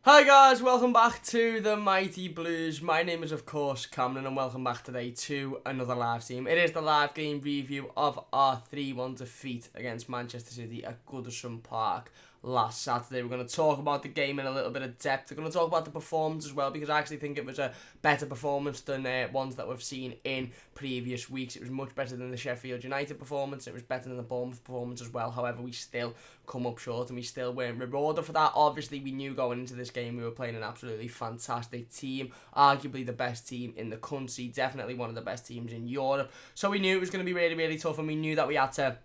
Hi guys, welcome back to the Mighty Blues. My name is of course Cameron and welcome back today to another live stream. It is the live game review of our 3-1 defeat against Manchester City at Goodison Park last Saturday. We're going to talk about the game in a little bit of depth. We're going to talk about the performance as well because I actually think it was a better performance than ones that we've seen in previous weeks. It was much better than the Sheffield United performance. It was better than the Bournemouth performance as well. However, we still come up short and we still weren't rewarded for that. Obviously, we knew going into this game we were playing an absolutely fantastic team, arguably the best team in the country, definitely one of the best teams in Europe. So we knew it was going to be really, really tough, and we knew that we had to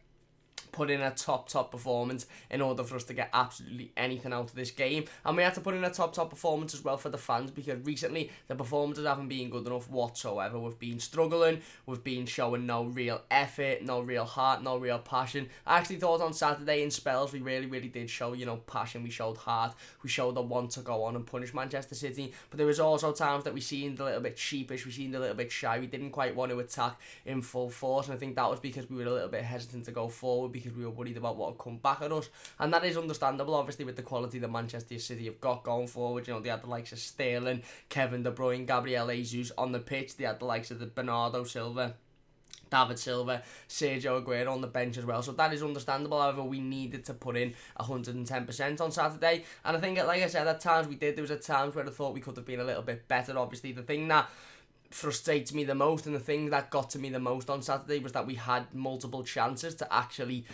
put in a top performance in order for us to get absolutely anything out of this game. And we had to put in a top performance as well for the fans, because recently the performances haven't been good enough whatsoever. We've been struggling, we've been showing no real effort, no real heart, no real passion. I actually thought on Saturday in spells we really did show, passion. We showed heart, we showed the want to go on and punish Manchester City, but there was also times that we seemed a little bit sheepish, we seemed a little bit shy, we didn't quite want to attack in full force, and I think that was because we were a little bit hesitant to go forward, because we were worried about what would come back at us, and that is understandable, obviously, with the quality that Manchester City have got going forward. They had the likes of Sterling, Kevin De Bruyne, Gabriel Jesus on the pitch. They had the likes of the Bernardo Silva, David Silva, Sergio Aguero on the bench as well, so that is understandable. However, we needed to put in 110% on Saturday, and I think, like I said, at times we did. There was at times where I thought we could have been a little bit better. Obviously, the thing that frustrates me the most and the thing that got to me the most on Saturday was that we had multiple chances to actually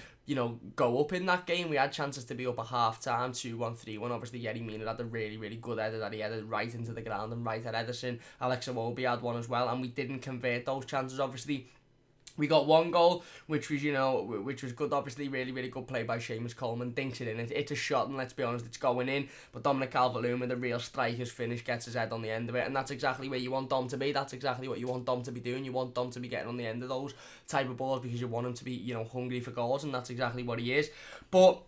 go up in that game. We had chances to be up at half time, 2-1, 3-1. Obviously, Yerry Mina had a really good header that he headed right into the ground and right at Ederson. Alex Iwobi had one as well, and we didn't convert those chances. Obviously, we got one goal, which was, which was good. Obviously, really good play by Seamus Coleman. Dinks it in. It's a shot, and let's be honest, it's going in. But Dominic Calvert-Lewin with a real striker's finish gets his head on the end of it, and that's exactly where you want Dom to be. That's exactly what you want Dom to be doing. You want Dom to be getting on the end of those type of balls because you want him to be, hungry for goals, and that's exactly what he is. But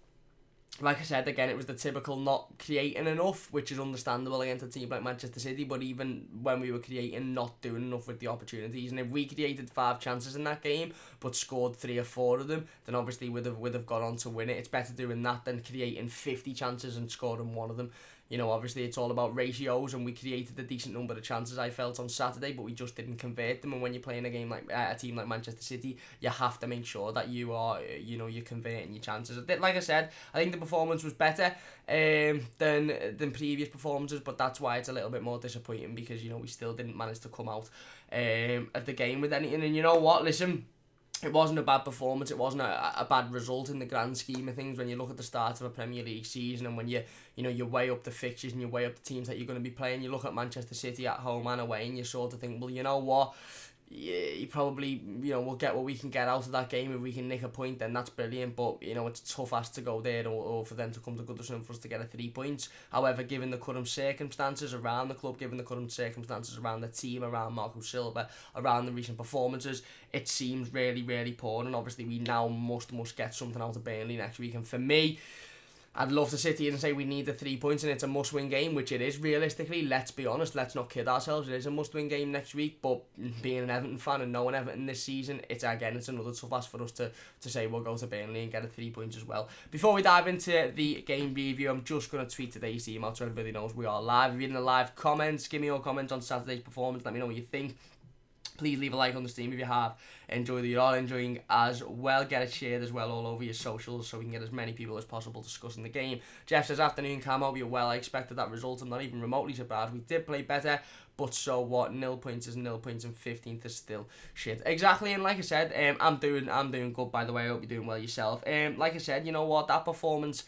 like I said, again, it was the typical not creating enough, which is understandable against a team like Manchester City, but even when we were creating, not doing enough with the opportunities. And if we created 5 chances in that game, but scored 3 or 4 of them, then obviously we'd have gone on to win it. It's better doing that than creating 50 chances and scoring 1 of them. Obviously it's all about ratios, and we created a decent number of chances, I felt, on Saturday, but we just didn't convert them. And when you're playing a game like a team like Manchester City, you have to make sure that you are, you're converting your chances. Like I said, I think the performance was better than previous performances, but that's why it's a little bit more disappointing, because we still didn't manage to come out of the game with anything. And you know what? Listen, it wasn't a bad performance. It wasn't a bad result in the grand scheme of things when you look at the start of a Premier League season, and when you weigh up the fixtures and you weigh up the teams that you're going to be playing. You look at Manchester City at home and away, and you sort of think, well, you know what? You probably, we'll get what we can get out of that game. If we can nick a point, then that's brilliant. But, it's tough as to go there, or for them to come to Goodison for us to get 3 points. However, given the current circumstances around the club, given the current circumstances around the team, around Marco Silva, around the recent performances, it seems really poor. And obviously, we now must get something out of Burnley next week. And for me, I'd love to sit here and say we need the 3 points and it's a must-win game, which it is realistically. Let's be honest, let's not kid ourselves. It is a must-win game next week, but being an Everton fan and knowing Everton this season, it's another tough ask for us to say we'll go to Burnley and get 3 points as well. Before we dive into the game review, I'm just going to tweet today's team out so everybody knows we are live. If you're in the live comments, give me your comments on Saturday's performance. Let me know what you think. Please leave a like on the stream if you have enjoyed it. You're all enjoying as well. Get it shared as well all over your socials so we can get as many people as possible discussing the game. Jeff says, afternoon Cam, hope you're well. I expected that result. I'm not even remotely surprised. We did play better, but so what? 0 points is 0 points, and 15th is still shit. Exactly, and like I said, I'm doing good, by the way. I hope you're doing well yourself. Like I said, you know what? That performance,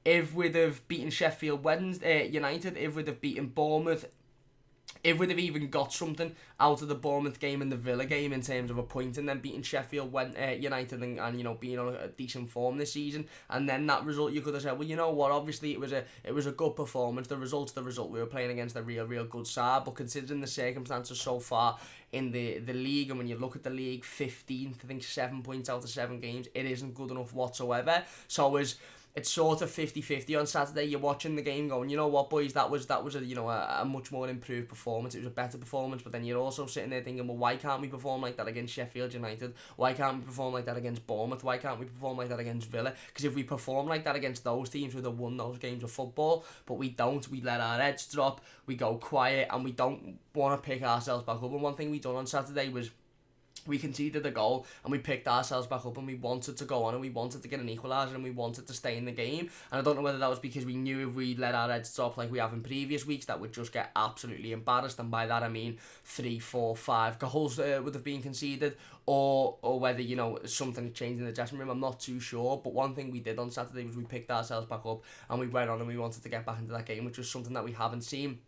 if we'd have beaten Sheffield United, if we'd have beaten Bournemouth, if we'd have even got something out of the Bournemouth game and the Villa game in terms of a point, and then beating Sheffield United and being on a decent form this season, and then that result, you could have said, well, you know what, obviously it was a good performance. The result's the result. We were playing against a real good side, but considering the circumstances so far in the league, and when you look at the league, 15th, I think 7 points out of 7 games, it isn't good enough whatsoever. So it's sort of 50-50 on Saturday. You're watching the game going, you know what, boys, that was a much more improved performance. It was a better performance, but then you're also sitting there thinking, well, why can't we perform like that against Sheffield United? Why can't we perform like that against Bournemouth? Why can't we perform like that against Villa? Because if we perform like that against those teams, we'd have won those games of football, but we don't. We let our heads drop, we go quiet, and we don't want to pick ourselves back up. And one thing we done on Saturday was we conceded a goal and we picked ourselves back up and we wanted to go on and we wanted to get an equaliser and we wanted to stay in the game. And I don't know whether that was because we knew if we let our heads drop like we have in previous weeks that we'd just get absolutely embarrassed, and by that I mean 3, 4, 5 goals would have been conceded, or whether, you know, something had changed in the dressing room. I'm not too sure, but one thing we did on Saturday was we picked ourselves back up and we went on and we wanted to get back into that game, which was something that we haven't seen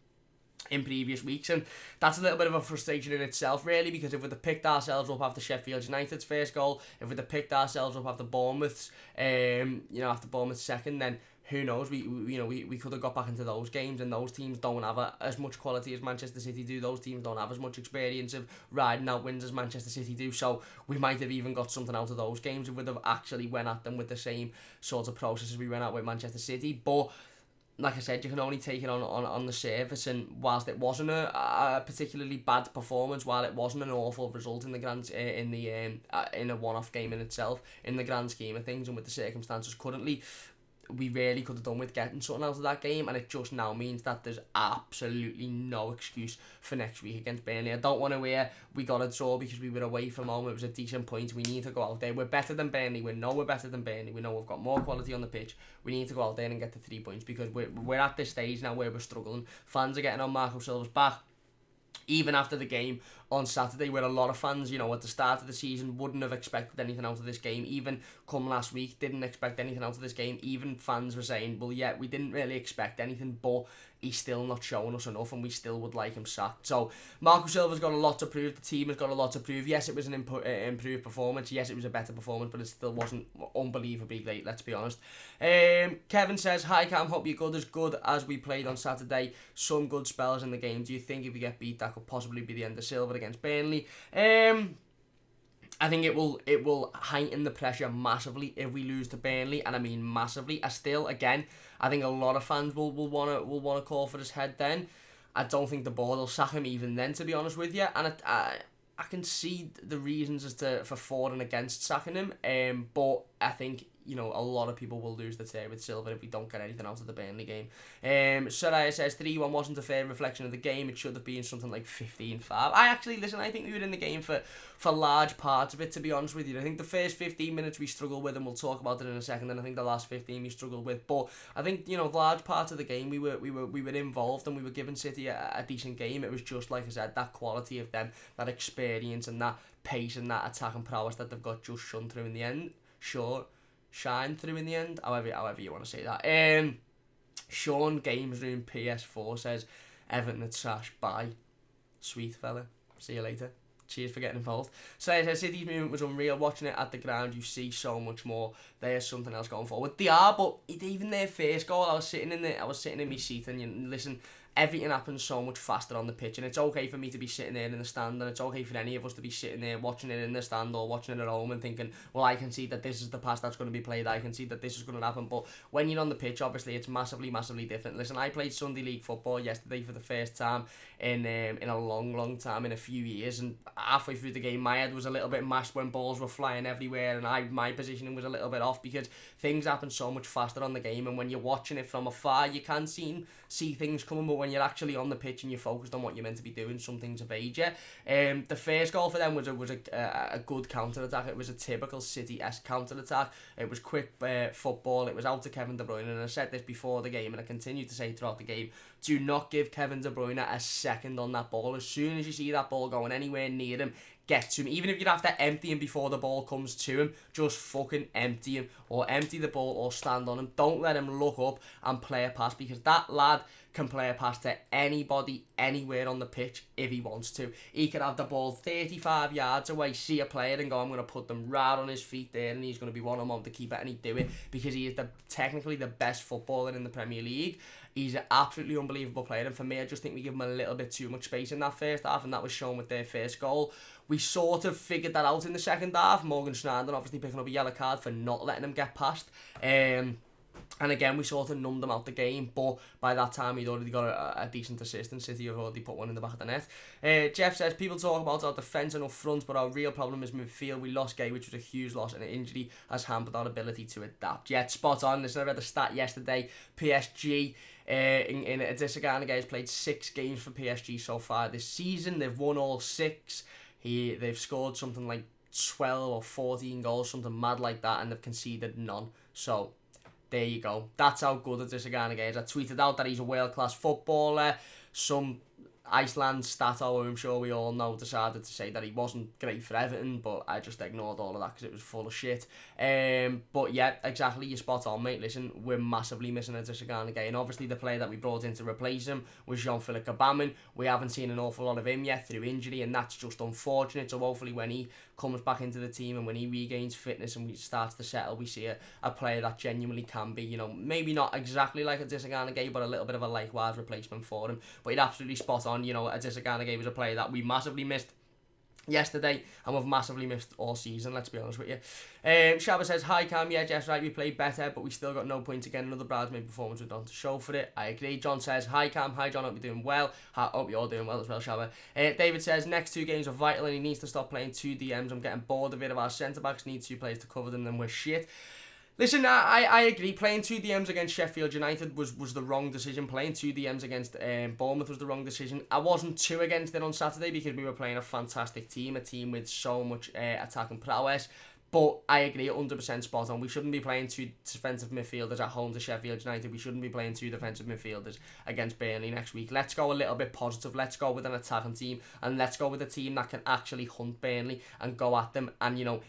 in previous weeks. And that's a little bit of a frustration in itself, really, because if we'd have picked ourselves up after Sheffield United's first goal, if we'd have picked ourselves up after Bournemouth's after Bournemouth's second, then who knows, we could have got back into those games. And those teams don't have as much quality as Manchester City do. Those teams don't have as much experience of riding out wins as Manchester City do, so we might have even got something out of those games if we'd have actually went at them with the same sort of process as we went out with Manchester City. But like I said, you can only take it on the surface, and whilst it wasn't a particularly bad performance, while it wasn't an awful result in the grand in a one-off game in itself, in the grand scheme of things and with the circumstances currently, we really could have done with getting something out of that game, and it just now means that there's absolutely no excuse for next week against Burnley. I don't want to hear we got a draw because we were away from home, it was a decent point, we need to go out there. We're better than Burnley, we know we're better than Burnley, we know we've got more quality on the pitch, we need to go out there and get the 3 points, because we're at this stage now where we're struggling. Fans are getting on Marco Silva's back, even after the game on Saturday, where a lot of fans, you know, at the start of the season wouldn't have expected anything out of this game. Even come last week, didn't expect anything out of this game. Even fans were saying, well, yeah, we didn't really expect anything, but he's still not showing us enough and we still would like him sacked. So Marco Silva's got a lot to prove. The team has got a lot to prove. Yes, it was an improved performance. Yes, it was a better performance, but it still wasn't unbelievably great, let's be honest. Kevin says, hi Cam, hope you're good as we played on Saturday. Some good spells in the game. Do you think if we get beat, that could possibly be the end of Silva against Burnley? I think it will heighten the pressure massively if we lose to Burnley, and I mean massively. I think a lot of fans will wanna call for his head then. I don't think the board will sack him even then, to be honest with you, and I can see the reasons for for and against sacking him, but I think, you know, a lot of people will lose the tear with Silva if we don't get anything out of the Burnley game. Soraya says 3-1 wasn't a fair reflection of the game. It should have been something like 15-5. I think we were in the game for large parts of it, to be honest with you. I think the first 15 minutes we struggled with, and we'll talk about it in a second, and I think the last 15 we struggled with. But I think, you know, large parts of the game we were involved and we were giving City a decent game. It was just, like I said, that quality of them, that experience and that pace and that attacking prowess that they've got just shone through in the end. Shine through in the end, however you want to say that. Sean Games Room PS4 says, Everton at trash, bye. Sweet fella, see you later. Cheers for getting involved. So as I said, City's movement was unreal. Watching it at the ground, you see so much more. There's something else going forward. They are, but even their first goal, I was sitting in my seat, and you listen, everything happens so much faster on the pitch, and it's okay for me to be sitting there in the stand, and it's okay for any of us to be sitting there watching it in the stand or watching it at home and thinking, well, I can see that this is the pass that's going to be played, I can see that this is going to happen. But when you're on the pitch, obviously it's massively different. Listen, I played Sunday League football yesterday for the first time in a long time, in a few years, and halfway through the game my head was a little bit mashed when balls were flying everywhere, and my positioning was a little bit off, because things happen so much faster on the game, and when you're watching it from afar you can see things coming, but when you're actually on the pitch and you're focused on what you're meant to be doing, some things evade you. The first goal for them was a good counter-attack. It was a typical City-esque counter-attack. It was quick football. It was out to Kevin De Bruyne, and I said this before the game and I continue to say throughout the game, do not give Kevin De Bruyne a second on that ball. As soon as you see that ball going anywhere near him, get to him. Even if you'd have to empty him before the ball comes to him, just fucking empty him, or empty the ball, or stand on him. Don't let him look up and play a pass, because that lad can play a pass to anybody, anywhere on the pitch if he wants to. He could have the ball 35 yards away, see a player and go, I'm going to put them right on his feet there, and he's going to be one-on-one with the keeper, and he'd do it, because he is technically the best footballer in the Premier League. He's an absolutely unbelievable player, and for me, I just think we give him a little bit too much space in that first half, and that was shown with their first goal. We sort of figured that out in the second half. Morgan Schneider obviously picking up a yellow card for not letting him get past. And again, we sort of numbed him out the game, but by that time he'd already got a decent assist, and City have already put one in the back of the net. Jeff says, people talk about our defence and up front, but our real problem is midfield. We lost Gay, which was a huge loss, and an injury has hampered our ability to adapt. Yeah, spot on. Listen, I read the stat yesterday. PSG in Adesanya has played 6 games for PSG so far this season. They've won all 6. They've scored something like 12 or 14 goals, something mad like that, and they've conceded none. So there you go. That's how good Adesanya is. I tweeted out that he's a world-class footballer. Some Iceland stato, I'm sure we all know, decided to say that he wasn't great for Everton, but I just ignored all of that because it was full of shit. But yeah, exactly, you're spot on, mate. Listen, we're massively missing Adesanya, and obviously the player that we brought in to replace him was Jean-Philippe Gbamin. We haven't seen an awful lot of him yet through injury, and that's just unfortunate. So hopefully when he comes back into the team and when he regains fitness and we starts to settle, we see a player that genuinely can be, maybe not exactly like Adesanya, but a little bit of a likewise replacement for him. But you're absolutely spot on. Adesanya was a player that we massively missed yesterday, and we've massively missed all season, let's be honest with you. Shabba says, hi Cam, yeah, Jeff's right, we played better, but we still got no points again. Another bridesmaid performance we've done to show for it. I agree. John says, hi Cam, hi John, hope you're doing well. Hope you're all doing well as well, Shabba. David says, next 2 games are vital and he needs to stop playing 2 DMs. I'm getting bored of it. If our centre-backs need 2 players to cover them, then we're shit. Listen, I agree. Playing 2 DMs against Sheffield United was the wrong decision. Playing 2 DMs against Bournemouth was the wrong decision. I wasn't too against it on Saturday because we were playing a fantastic team, a team with so much attacking prowess. But I agree, 100% spot on. We shouldn't be playing 2 defensive midfielders at home to Sheffield United. We shouldn't be playing 2 defensive midfielders against Burnley next week. Let's go a little bit positive. Let's go with an attacking team. And let's go with a team that can actually hunt Burnley and go at them. And,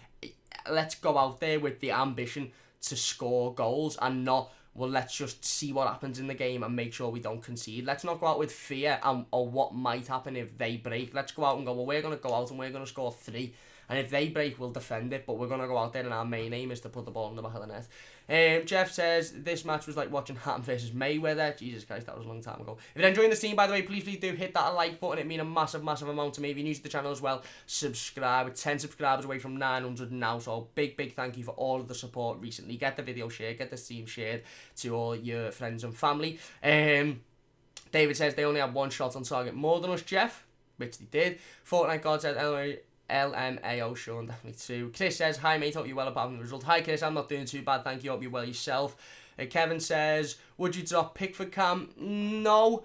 let's go out there with the ambition to score goals and not, well, let's just see what happens in the game and make sure we don't concede. Let's not go out with fear or what might happen if they break. Let's go out and go, well, we're going to go out and we're going to score 3. And if they break, we'll defend it, but we're going to go out there and our main aim is to put the ball in the back of the net. Jeff says, this match was like watching Hatton versus Mayweather. Jesus Christ, that was a long time ago. If you're enjoying the scene, by the way, please do hit that like button. It means a massive, massive amount to me. If you're new to the channel as well, subscribe. We're 10 subscribers away from 900 now, so big, big thank you for all of the support recently. Get the video shared, get the stream shared to all your friends and family. David says they only had 1 shot on target more than us, Jeff, which they did. Fortnite God says, LMAO Sean, definitely 2. Chris says, hi mate, hope you're well apart from the result. Hi Chris, I'm not doing too bad, thank you, hope you're well yourself. Kevin says, would you drop Pickford, Cam? No.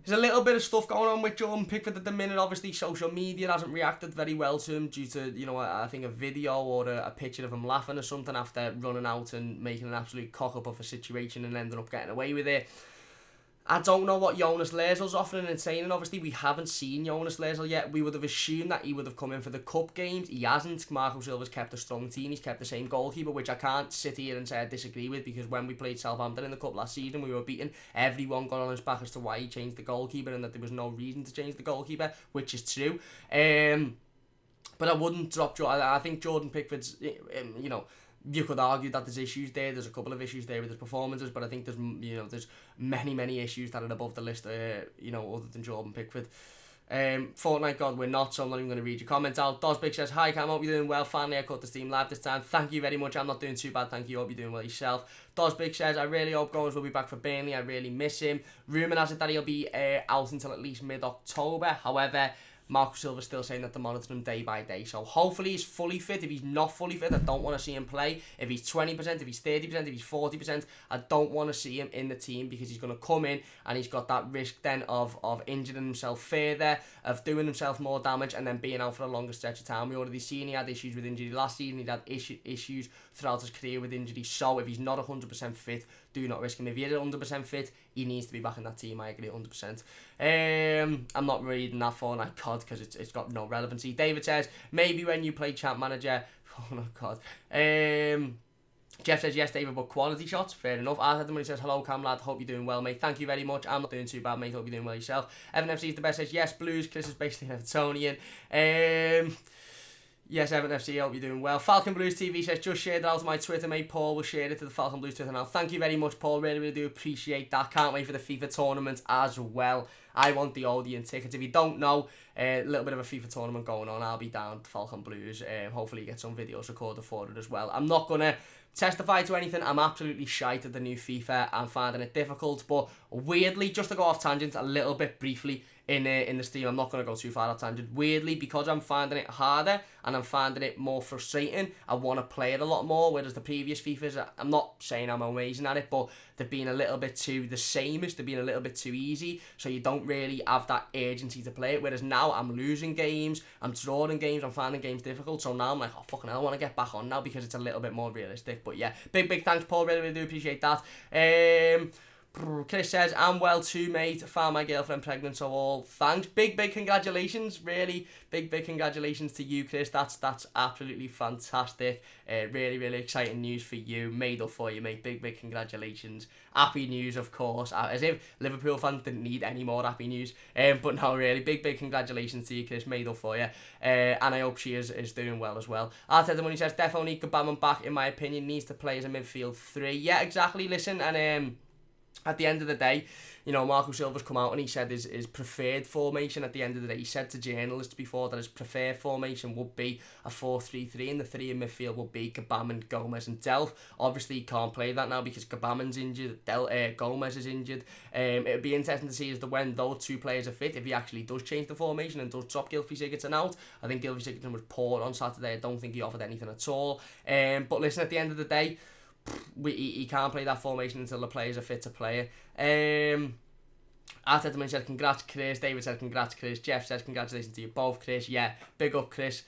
There's a little bit of stuff going on with Jordan Pickford at the minute. Obviously, social media hasn't reacted very well to him due to, I think a video or a picture of him laughing or something after running out and making an absolute cock-up of a situation and ending up getting away with it. I don't know what Jonas Lerzel's offering and saying, and obviously we haven't seen Jonas Lerzel yet. We would have assumed that he would have come in for the cup games. He hasn't. Marco Silva's kept a strong team. He's kept the same goalkeeper, which I can't sit here and say I disagree with, because when we played Southampton in the cup last season, we were beaten. Everyone got on his back as to why he changed the goalkeeper and that there was no reason to change the goalkeeper, which is true. But I wouldn't drop Jordan. I think Jordan Pickford's, you could argue that there's issues there. There's a couple of issues there with his performances, but I think there's many issues that are above the list, other than Jordan Pickford. Fortnite God, we're not, so I'm not even going to read your comments out. Dosbig says, hi Cam, hope you're doing well. Finally, I caught the stream live this time. Thank you very much. I'm not doing too bad, thank you. Hope you're doing well yourself. Dosbig says, I really hope Gomes will be back for Burnley. I really miss him. Rumour has it that he'll be out until at least mid-October. However, Marco Silva's still saying that they're monitoring him day by day. So hopefully he's fully fit. If he's not fully fit, I don't want to see him play. If he's 20%, if he's 30%, if he's 40%, I don't want to see him in the team, because he's going to come in and he's got that risk then of injuring himself further, of doing himself more damage, and then being out for a longer stretch of time. We already seen he had issues with injury last season. He'd had issues throughout his career with injury. So if he's not 100% fit, do not risk him. If he is 100% fit, he needs to be back in that team. I agree 100%. I'm not reading that Fortnite COD because it's got no relevancy. David says, maybe when you play Champ Manager. Oh no, God. Jeff says, yes, David, but quality shots. Fair enough. Arthur Money says, hello, Cam, lad. Hope you're doing well, mate. Thank you very much. I'm not doing too bad, mate. Hope you're doing well yourself. Evan FC is the best. Says, yes, Blues. Chris is basically an Evertonian. Yes, Everton FC, hope you're doing well. Falcon Blues TV says, just shared it out to my Twitter, mate. Paul will share it to the Falcon Blues Twitter now. Thank you very much, Paul. Really, really do appreciate that. Can't wait for the FIFA tournament as well. I want the Odeon tickets. If you don't know, a little bit of a FIFA tournament going on. I'll be down at Falcon Blues. Hopefully you get some videos recorded for it as well. I'm not going to testify to anything, I'm absolutely shite at the new FIFA. I'm finding it difficult, but weirdly, just to go off tangent a little bit briefly in the stream, I'm not going to go too far off tangent. Weirdly, because I'm finding it harder and I'm finding it more frustrating, I want to play it a lot more, whereas the previous FIFAs, I'm not saying I'm amazing at it, but they've been a little bit too the sameish, they've been a little bit too easy, so you don't really have that urgency to play it, whereas now I'm losing games, I'm drawing games, I'm finding games difficult, so now I'm like, oh fucking hell, I want to get back on now because it's a little bit more realistic. But yeah, big thanks Paul, really do appreciate that. Chris says, I'm well too, mate. Found my girlfriend pregnant, so all thanks. Big congratulations. Really big congratulations to you, Chris. That's absolutely fantastic. Really exciting news for you. Made up for you, mate. Big congratulations. Happy news, of course. As if Liverpool fans didn't need any more happy news. But no, really big congratulations to you, Chris. Made up for you. And I hope she is doing well as well. Arteta Money says, definitely Gbamin back, in my opinion. Needs to play as a midfield 3. Yeah, exactly. Listen, and at the end of the day, you know, Marco Silva's come out and he said his preferred formation at the end of the day. He said to journalists before that his preferred formation would be a 4-3-3 and the 3 in midfield would be Gbamin, Gomez and Delph. Obviously, he can't play that now because Gbamin's injured, Gomez is injured. It would be interesting to see as to when those 2 players are fit, if he actually does change the formation and does drop Gylfi Sigurdsson out. I think Gylfi Sigurdsson was poor on Saturday. I don't think he offered anything at all. But listen, at the end of the day, he can't play that formation until the players are fit to play it. Arteta said congrats Chris, David said congrats Chris, Jeff says congratulations to you both Chris, yeah, big up Chris.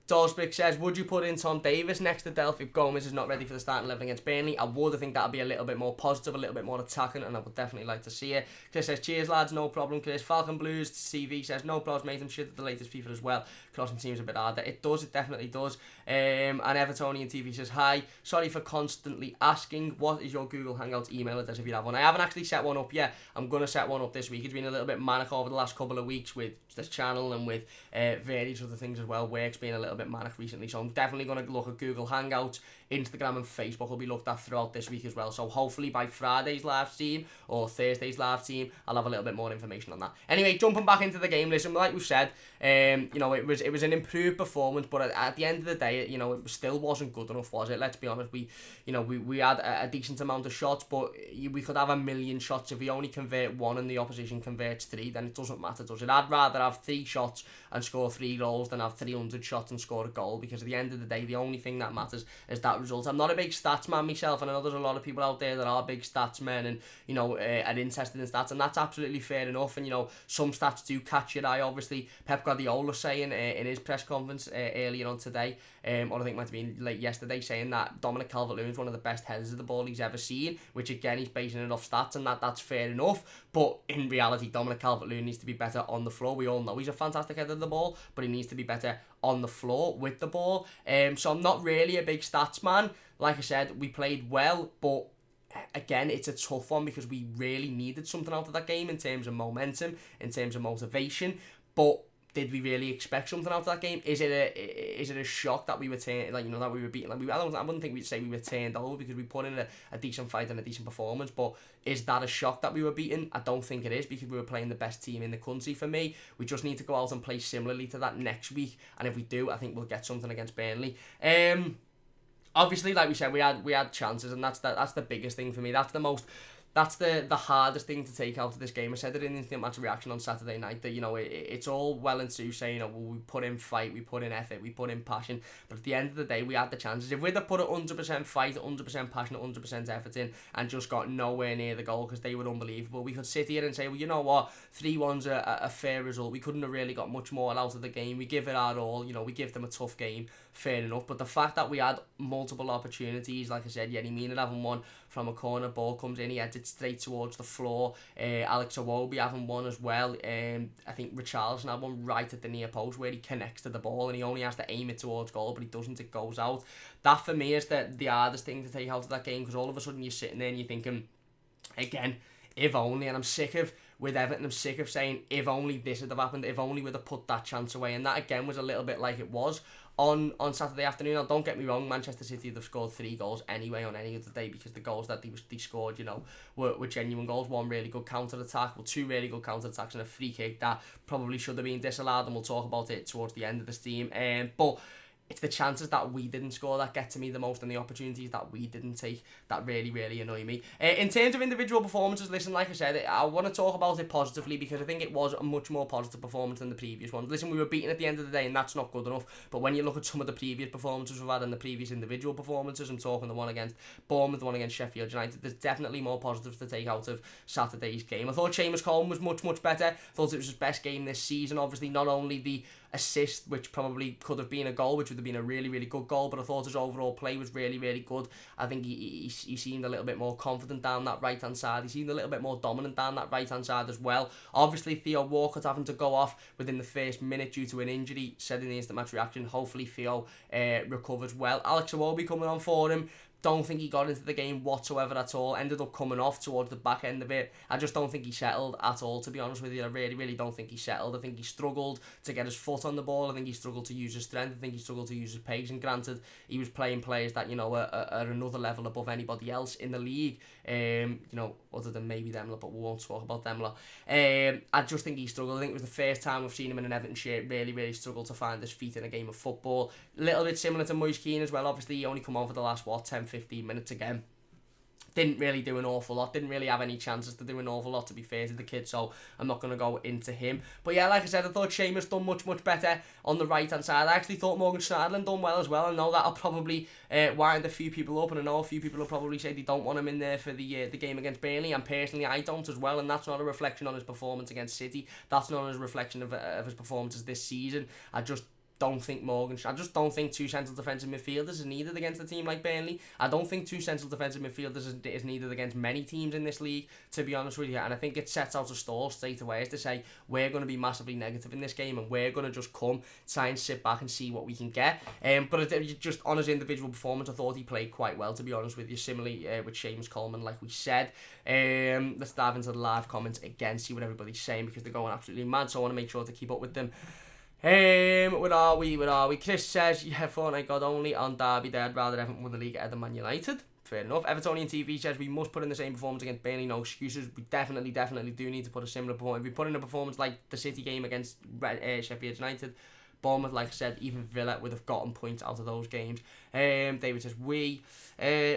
Dolsbrick says, would you put in Tom Davis next to Delph if Gomez is not ready for the starting 11 against Burnley? I would. I think that would be a little bit more positive, a little bit more attacking, and I would definitely like to see it. Chris says, cheers lads, no problem Chris. Falcon Blues CV says, no problems mate, I'm shit at the latest FIFA as well. Crossing seems a bit harder. It does, it definitely does. And Evertonian TV says, hi, sorry for constantly asking, what is your Google Hangouts email address if you have one? I haven't actually set one up yet. I'm going to set one up this week. It's been a little bit manic over the last couple of weeks with this channel and with various other things as well. Work's been a little bit manic recently, so I'm definitely going to look at Google Hangouts. Instagram and Facebook will be looked at throughout this week as well, so hopefully by Friday's live stream or Thursday's live stream I'll have a little bit more information on that. Anyway, jumping back into the game, listen, like we said, you know, it was an improved performance, but at the end of the day, you know, it still wasn't good enough, was it? Let's be honest, we had a decent amount of shots, but we could have a million shots. If we only convert 1 and the opposition converts 3, then it doesn't matter, does it? I'd rather have 3 shots and score 3 goals than have 300 shots and score a goal, because at the end of the day, the only thing that matters is that result. I'm not a big stats man myself, and I know there's a lot of people out there that are big stats men and, you know, are interested in stats, and that's absolutely fair enough. And, you know, some stats do catch your eye. Obviously, Pep Guardiola saying in his press conference earlier on today, or I think it might have been late yesterday, saying that Dominic Calvert-Lewin is one of the best headers of the ball he's ever seen, which again, he's basing it off stats, and that's fair enough. But in reality, Dominic Calvert-Lewin needs to be better on the floor. We all know he's a fantastic header of the ball, but he needs to be better on the floor with the ball. So I'm not really a big stats man. Like I said, we played well, but again, it's a tough one because we really needed something out of that game in terms of momentum, in terms of motivation. But did we really expect something out of that game? Is it a shock that we were that we were beaten? I wouldn't think we'd say we were turned over because we put in a decent fight and a decent performance. But is that a shock that we were beaten? I don't think it is, because we were playing the best team in the country. For me, we just need to go out and play similarly to that next week, and if we do, I think we'll get something against Burnley. Obviously, like we said, we had chances, and that's the biggest thing for me. That's the hardest thing to take out of this game. I said it in the instant match reaction on Saturday night that, you know, it's all well and true saying, you know, well, we put in fight, we put in effort, we put in passion, but at the end of the day, we had the chances. If we'd have put 100% fight, 100% passion, 100% effort in and just got nowhere near the goal because they were unbelievable, we could sit here and say, well, you know what, 3-1's a fair result. We couldn't have really got much more out of the game. We give it our all, you know, we give them a tough game, fair enough. But the fact that we had multiple opportunities, like I said, Yerry Mina having one from a corner, ball comes in, he heads it straight towards the floor. Alex Iwobi having one as well. I think Richarlison had one right at the near post where he connects to the ball and he only has to aim it towards goal, but he doesn't, it goes out. That for me is the hardest thing to take out of that game, because all of a sudden you're sitting there and you're thinking, again, if only, and I'm sick of, with Everton, I'm sick of saying, if only this had have happened, if only we'd have put that chance away. And that again was a little bit like it was on Saturday afternoon. Now, don't get me wrong, Manchester City would have scored 3 goals anyway on any other day, because the goals that they scored, you know, were genuine goals. One really good counter-attack, well, 2 really good counter-attacks and a free kick that probably should have been disallowed, and we'll talk about it towards the end of the stream. But it's the chances that we didn't score that get to me the most, and the opportunities that we didn't take that really, really annoy me. In terms of individual performances, listen, like I said, I want to talk about it positively because I think it was a much more positive performance than the previous one. Listen, we were beaten at the end of the day, and that's not good enough. But when you look at some of the previous performances we've had and the previous individual performances, I'm talking the one against Bournemouth, the one against Sheffield United, there's definitely more positives to take out of Saturday's game. I thought Seamus Coleman was much, much better. I thought it was his best game this season. Obviously, not only the assist, which probably could have been a goal, which would have been a really, really good goal, but I thought his overall play was really, really good. I think he seemed a little bit more confident down that right hand side. He seemed a little bit more dominant down that right hand side as well. Obviously, Theo Walcott having to go off within the first minute due to an injury, said in the instant match reaction. Hopefully Theo recovers well. Alex Iwobi coming on for him. Don't think he got into the game whatsoever at all. Ended up coming off towards the back end of it. I just don't think he settled at all, to be honest with you. I really, really don't think he settled. I think he struggled to get his foot on the ball. I think he struggled to use his strength. I think he struggled to use his pace. And granted, he was playing players that, you know, are another level above anybody else in the league. You know, other than maybe them lot, but we won't talk about them lot. I just think he struggled. I think it was the first time we've seen him in an Everton shirt really, really struggle to find his feet in a game of football. A little bit similar to Moise Keane as well. Obviously, he only come on for the last, 10-15 minutes again. Didn't really do an awful lot. Didn't really have any chances to do an awful lot, to be fair to the kid, so I'm not going to go into him. But yeah, like I said, I thought Seamus done much, much better on the right-hand side. I actually thought Morgan Schneiderlin done well as well. I know that'll probably wind a few people up, and I know a few people will probably say they don't want him in there for the game against Burnley, and personally I don't as well, and that's not a reflection on his performance against City. That's not a reflection of his performances this season. I just don't think two central defensive midfielders is needed against a team like Burnley. I don't think two central defensive midfielders is needed against many teams in this league, to be honest with you. And I think it sets out a stall straight away as to say we're going to be massively negative in this game and we're going to just try and sit back and see what we can get. But just on his individual performance, I thought he played quite well, to be honest with you. Similarly with Seamus Coleman, like we said. Let's dive into the live comments again, see what everybody's saying, because they're going absolutely mad, so I want to make sure to keep up with them. What are we? Chris says, yeah, Fortnite God only on Derby Day. I'd rather Everton win the league ahead than Man United. Fair enough. Evertonian TV says we must put in the same performance against Burnley, no excuses. We definitely do need to put a similar performance. If we put in a performance like the City game against Sheffield United, Bournemouth, like I said, even Villa would have gotten points out of those games. David says,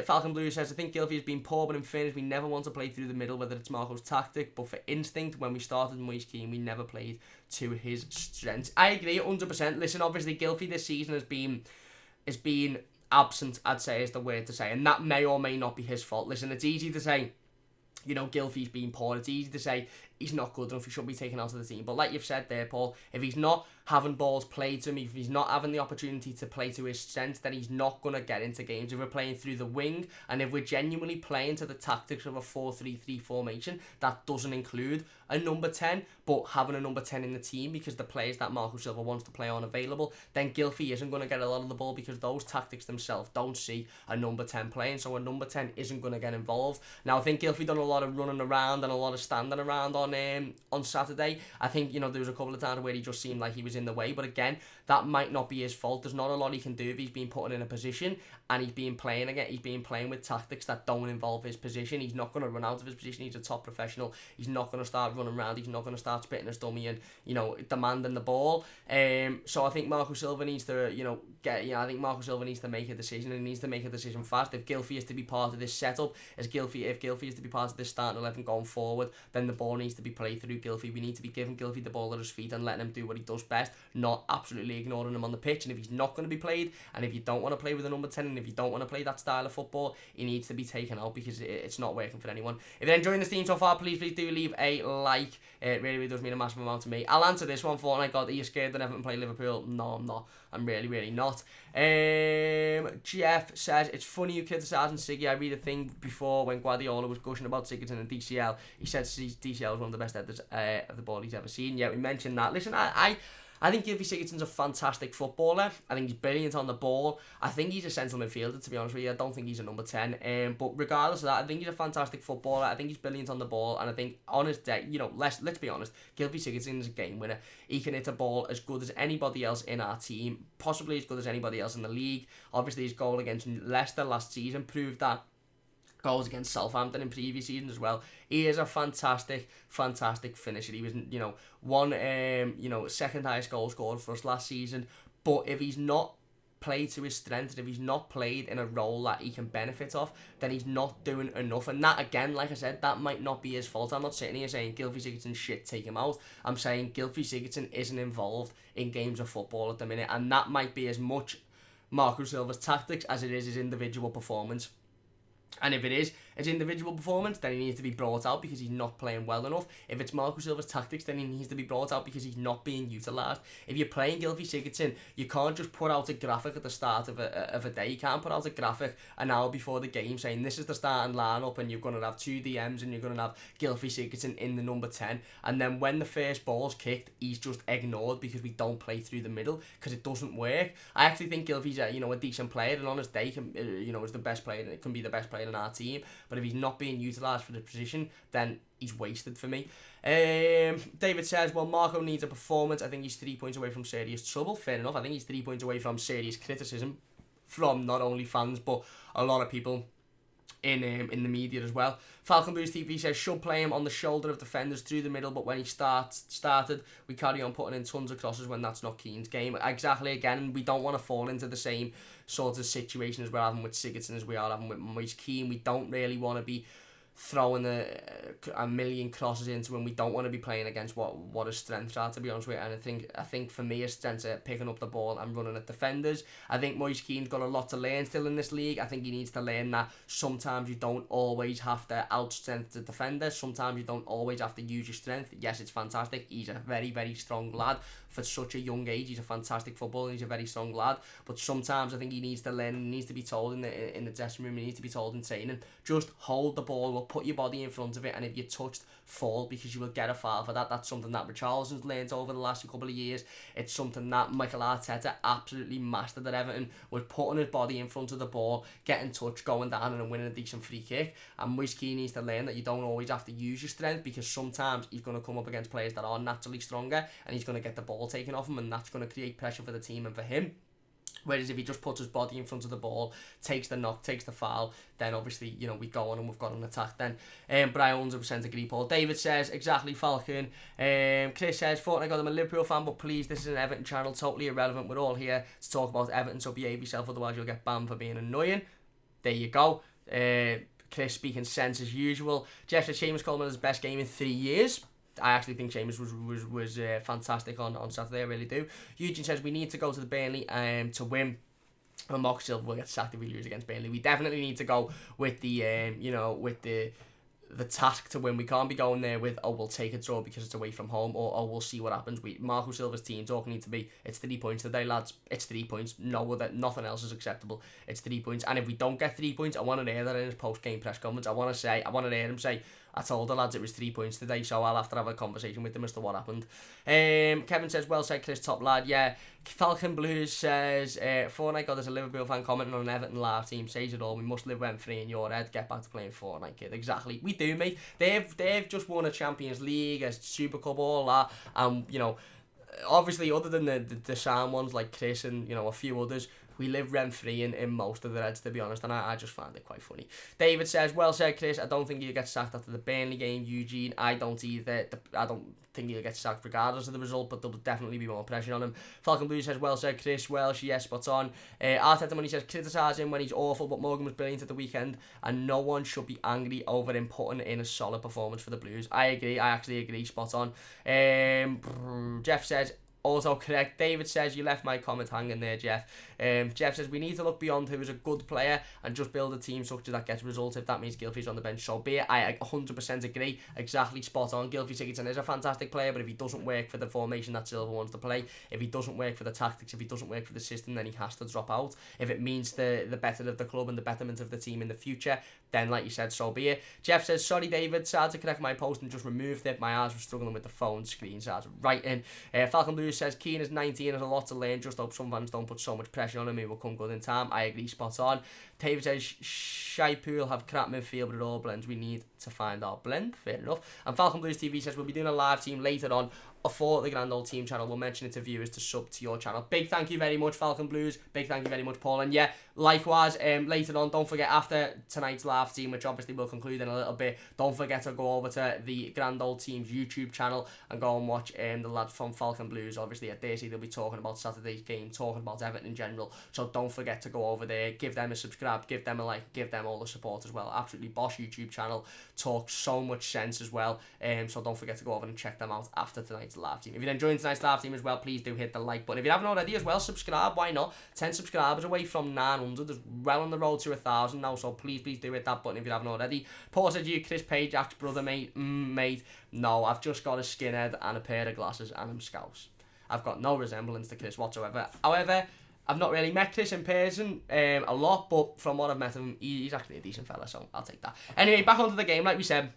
Falcon Blue says, I think Gylfi has been poor, but in fairness, we never want to play through the middle, whether it's Marco's tactic, but for instinct, when we started Moise Keane, we never played to his strengths. I agree, 100%. Listen, obviously, Gylfi this season has been absent, I'd say is the word to say, and that may or may not be his fault. Listen, it's easy to say, you know, Gylfi's been poor. It's easy to say he's not good enough, he should be taken out of the team. But like you've said there, Paul, if he's not having balls played to him, if he's not having the opportunity to play to his strengths, then he's not going to get into games. If we're playing through the wing, and if we're genuinely playing to the tactics of a 4-3-3 formation, that doesn't include a number 10, but having a number 10 in the team because the players that Marco Silva wants to play aren't available, then Gylfi isn't going to get a lot of the ball because those tactics themselves don't see a number 10 playing, so a number 10 isn't going to get involved. Now, I think Gylfi done a lot of running around and a lot of standing around on Saturday. I think, you know, there was a couple of times where he just seemed like he was in the way, but again, that might not be his fault. There's not a lot he can do if he's been put in a position and he's been playing with tactics that don't involve his position. He's not going to run out of his position. He's a top professional. He's not going to start running around. He's not going to start spitting his dummy and, you know, demanding the ball. So I think Marco Silva needs to, I think Marco Silva needs to make a decision, and he needs to make a decision fast. If Gylfi is to be part of this setup, if Gylfi is to be part of this starting 11 going forward, then the ball needs to be played through Gylfi. We need to be giving Gylfi the ball at his feet and letting him do what he does best, not absolutely ignoring him on the pitch. And if he's not going to be played, and if you don't want to play with a number 10, and if you don't want to play that style of football, he needs to be taken out because it's not working for anyone. If you're enjoying the stream so far, please do leave a like. It really, really does mean a massive amount to me. I'll answer this one. Fortnite God, are you scared that Everton play Liverpool? No, I'm not. I'm really, really not. Jeff says, it's funny you criticising Siggy. I read a thing before when Guardiola was gushing about Sigurdsson and DCL. He said DCL was one of the best headers of the ball he's ever seen. Yeah, we mentioned that. Listen, I think Gylfi Sigurdsson's a fantastic footballer. I think he's brilliant on the ball. I think he's a central midfielder, to be honest with you. I don't think he's a number 10. But regardless of that, I think he's a fantastic footballer. I think he's brilliant on the ball. And I think on his day, let's be honest, Gylfi Sigurdsson is a game winner. He can hit a ball as good as anybody else in our team, possibly as good as anybody else in the league. Obviously, his goal against Leicester last season proved that. Goals against Southampton in previous seasons as well. He is a fantastic finisher. He was, second highest goal scorer for us last season. But if he's not play to his strengths, and if he's not played in a role that he can benefit off, then he's not doing enough. And that, again, like I said, that might not be his fault. I'm not sitting here saying Gylfi Sigurdsson shit, take him out. I'm saying Gylfi Sigurdsson isn't involved in games of football at the minute, and that might be as much Marco Silva's tactics as it is his individual performance. And if it is his individual performance, then he needs to be brought out because he's not playing well enough. If it's Marco Silva's tactics, then he needs to be brought out because he's not being utilised. If you're playing Gylfi Sigurdsson, you can't just put out a graphic at the start of a day. You can't put out a graphic an hour before the game saying this is the starting lineup and you're going to have 2 DMs and you're going to have Gylfi Sigurdsson in the number 10. And then when the first ball's kicked, he's just ignored because we don't play through the middle because it doesn't work. I actually think Gylfi's a decent player, and on his day can is the best player. It can be the best player in our team. But if he's not being utilised for the position, then he's wasted for me. David says, well, Marco needs a performance. I think he's 3 points away from serious trouble. Fair enough. I think he's 3 points away from serious criticism from not only fans but a lot of people in the media as well. Falcon Blues TV says, should play him on the shoulder of defenders through the middle, but when he started, we carry on putting in tons of crosses when that's not Keane's game. Exactly, again, we don't want to fall into the same sort of situation as we're having with Sigurdsson as we are having with Moise Keane. We don't really want to be throwing a million crosses into him. We don't want to be playing against what his strengths are, to be honest with you. And I think for me, his strengths are picking up the ball and running at defenders. I think Moise Keane's got a lot to learn still in this league. I think he needs to learn that sometimes you don't always have to outstrength the defender. Sometimes you don't always have to use your strength. Yes, it's fantastic. He's a very, very strong lad. For such a young age, he's a fantastic footballer. He's a very strong lad. But sometimes I think he needs to learn. He needs to be told in the dressing room. He needs to be told in training. Just hold the ball up, put your body in front of it, and if you're touched, fall, because you will get a foul for that. That's something that Richarlison's learned over the last couple of years. It's something that Mikel Arteta absolutely mastered at Everton, was putting his body in front of the ball, getting touched, going down and winning a decent free kick. And Moise Keane needs to learn that you don't always have to use your strength, because sometimes he's going to come up against players that are naturally stronger and he's going to get the ball taken off him, and that's going to create pressure for the team and for him. Whereas if he just puts his body in front of the ball, takes the knock, takes the foul, then obviously, we go on and we've got an attack then. But I 100% agree, Paul. David says, exactly, Falcon. Chris says, Fortnite got him a Liverpool fan, but please, this is an Everton channel, totally irrelevant. We're all here to talk about Everton, so behave yourself, otherwise you'll get banned for being annoying. There you go. Chris speaking sense as usual. Jeff says, Seamus Coleman has his best game in 3 years. I actually think Seamus was fantastic on Saturday. I really do. Eugene says we need to go to the Burnley to win. And Marco Silva will get sacked if we lose against Burnley. We definitely need to go with the with the task to win. We can't be going there with, we'll take a draw because it's away from home, or we'll see what happens. Marco Silva's team talk need to be, it's 3 points today, lads. It's 3 points. Nothing else is acceptable. It's 3 points. And if we don't get 3 points, I want to hear that in his post-game press conference. I want to hear him say, I told the lads it was 3 points today, so I'll have to have a conversation with them as to what happened. Kevin says, well said, Chris, top lad. Yeah. Falcon Blues says, Fortnite God is a Liverpool fan commenting on an Everton live team, says it all. We must live rent-free in your head. Get back to playing Fortnite, kid. Exactly. We do, mate. They've just won a Champions League, a Super Cup, all that. And, obviously, other than the sound ones like Chris and, a few others, we live rent-free in most of the Reds, to be honest, and I just find it quite funny. David says, well said, Chris. I don't think he'll get sacked after the Burnley game, Eugene. I don't either. I don't think he'll get sacked regardless of the result, but there will definitely be more pressure on him. Falcon Blue says, well said, Chris. Welsh, yes, spot on. Arteta Money says, criticise him when he's awful, but Morgan was brilliant at the weekend, and no one should be angry over him putting in a solid performance for the Blues. I agree. I actually agree. Spot on. Jeff says, also correct. David says, you left my comment hanging there, Jeff. Jeff says, we need to look beyond who is a good player and just build a team structure that gets results. If that means Gylfi's on the bench, so be it. I 100% agree. Exactly spot on. Gylfi Sigurdsson is a fantastic player, but if he doesn't work for the formation that Silva wants to play, if he doesn't work for the tactics, if he doesn't work for the system, then he has to drop out. If it means the better of the club and the betterment of the team in the future, then like you said, so be it. Jeff says, sorry David, sad to correct my post and just removed it. My eyes were struggling with the phone screen, so I was writing. Falcon Blue says, Keane is 19 and has a lot to learn. Just hope some fans don't put so much pressure on him. He will come good in time. I agree, spot on. David says, Shaipool have crap midfield, but it all blends. We need to find our blend. Fair enough. And Falcon Blues TV says, we'll be doing a live team later on for the Grand Old Team channel, we'll mention it to viewers to sub to your channel. Big thank you very much, Falcon Blues. Big thank you very much, Paul. And yeah, likewise, later on, don't forget, after tonight's live stream, which obviously we'll conclude in a little bit, don't forget to go over to the Grand Old Team's YouTube channel and go and watch the lads from Falcon Blues. Obviously, at Daisy, they'll be talking about Saturday's game, talking about Everton in general. So don't forget to go over there, give them a subscribe, give them a like, give them all the support as well. Absolutely boss YouTube channel, talks so much sense as well. So don't forget to go over and check them out after tonight's live stream. If you're enjoying tonight's live stream as well, please do hit the like button. If you haven't already as well, subscribe, why not? 10 subscribers away from 900, there's well on the road to 1,000 now, so please do hit that button if you haven't already. Paul said, you Chris Page, Jack's brother, mate. Mate, no, I've just got a skinhead and a pair of glasses and I'm Scouse. I've got no resemblance to Chris whatsoever. However, I've not really met Chris in person a lot, but from what I've met him, he's actually a decent fella, so I'll take that. Anyway, back onto the game, like we said.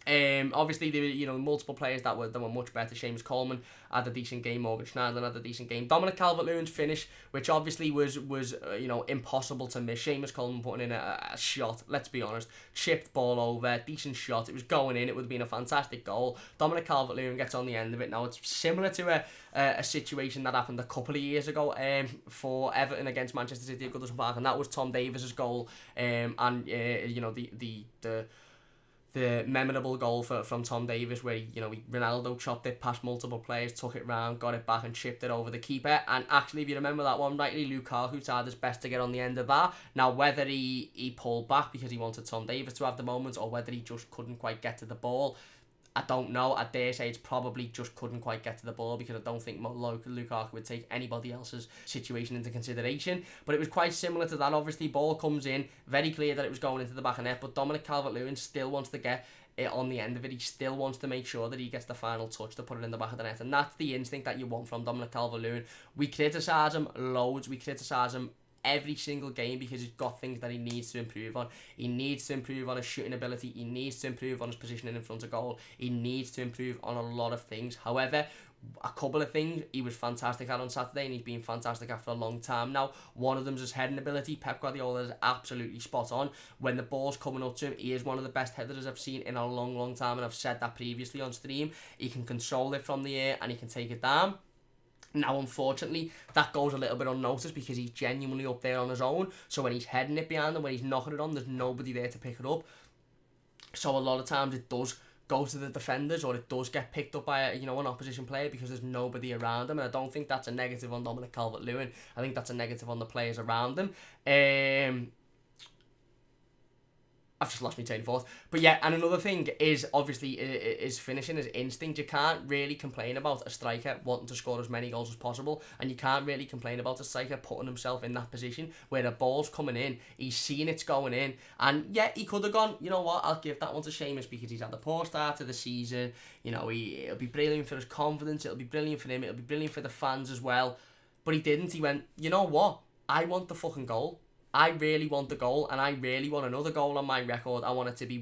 Obviously there were multiple players that were much better. Seamus Coleman had a decent game, Morgan Schneiderlin had a decent game. Dominic Calvert-Lewin's finish, which obviously was impossible to miss. Seamus Coleman putting in a shot, let's be honest, chipped ball over, decent shot, it was going in, it would have been a fantastic goal. Dominic Calvert-Lewin gets on the end of it. Now it's similar to a situation that happened a couple of years ago for Everton against Manchester City at Goodison Park, and that was Tom Davies's goal, the memorable goal from Tom Davies where Ronaldo chopped it past multiple players, took it round, got it back and chipped it over the keeper. And actually, if you remember that one rightly, Lukaku tried his best to get on the end of that. Now, whether he pulled back because he wanted Tom Davies to have the moment or whether he just couldn't quite get to the ball, I don't know. I dare say it's probably just couldn't quite get to the ball, because I don't think Lukaku would take anybody else's situation into consideration. But it was quite similar to that. Obviously, ball comes in, very clear that it was going into the back of net, but Dominic Calvert-Lewin still wants to get it on the end of it. He still wants to make sure that he gets the final touch to put it in the back of the net, and that's the instinct that you want from Dominic Calvert-Lewin. We criticise him loads. We criticise him every single game because he's got things that he needs to improve on. He needs to improve on his shooting ability. He needs to improve on his positioning in front of goal. He needs to improve on a lot of things. However, a couple of things he was fantastic at on Saturday, and he's been fantastic at for a long time now. One of them is his heading ability. Pep Guardiola is absolutely spot on. When the ball's coming up to him, he is one of the best headers I've seen in a long time, and I've said that previously on stream. He can control it from the air and he can take it down. Now, unfortunately, that goes a little bit unnoticed because he's genuinely up there on his own. So when he's heading it behind and when he's knocking it on, there's nobody there to pick it up. So a lot of times it does go to the defenders, or it does get picked up by an opposition player because there's nobody around him. And I don't think that's a negative on Dominic Calvert-Lewin. I think that's a negative on the players around him. I've just lost my train of thought. But yeah, and another thing is obviously is finishing, his instinct. You can't really complain about a striker wanting to score as many goals as possible, and you can't really complain about a striker putting himself in that position where the ball's coming in, he's seen it's going in, and yeah, he could have gone, you know what, I'll give that one to Seamus because he's had a poor start to the season. It'll be brilliant for his confidence, it'll be brilliant for him, it'll be brilliant for the fans as well. But he didn't. He went, you know what, I want the fucking goal. I really want the goal, and I really want another goal on my record. I want it to be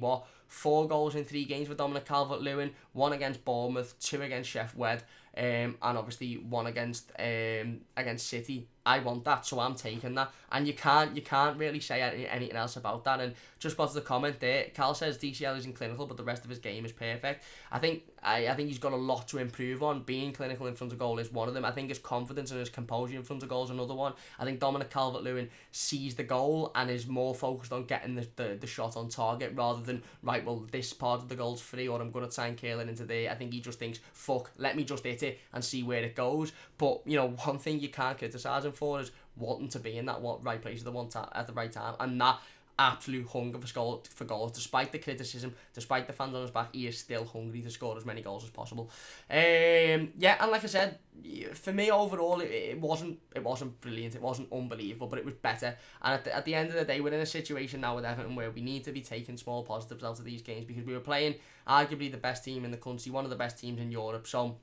4 goals in 3 games for Dominic Calvert-Lewin, 1 against Bournemouth, 2 against Sheffield Wednesday, and obviously 1 against City. I want that, so I'm taking that. And you can't really say anything else about that. And just spotted the comment there. Cal says DCL isn't clinical, but the rest of his game is perfect. I think he's got a lot to improve on. Being clinical in front of goal is one of them. I think his confidence and his composure in front of goal is another one. I think Dominic Calvert-Lewin sees the goal and is more focused on getting the shot on target rather than, right, well, this part of the goal's free or I'm going to try and curl it into there. I think he just thinks, fuck, let me just hit it and see where it goes. But, one thing you can't criticise him for is wanting to be in that right place at the right time, and that absolute hunger for goals. Despite the criticism, despite the fans on his back, he is still hungry to score as many goals as possible. And like I said, for me overall, it wasn't brilliant, it wasn't unbelievable, but it was better. And at the end of the day, we're in a situation now with Everton where we need to be taking small positives out of these games, because we were playing arguably the best team in the country, one of the best teams in Europe. So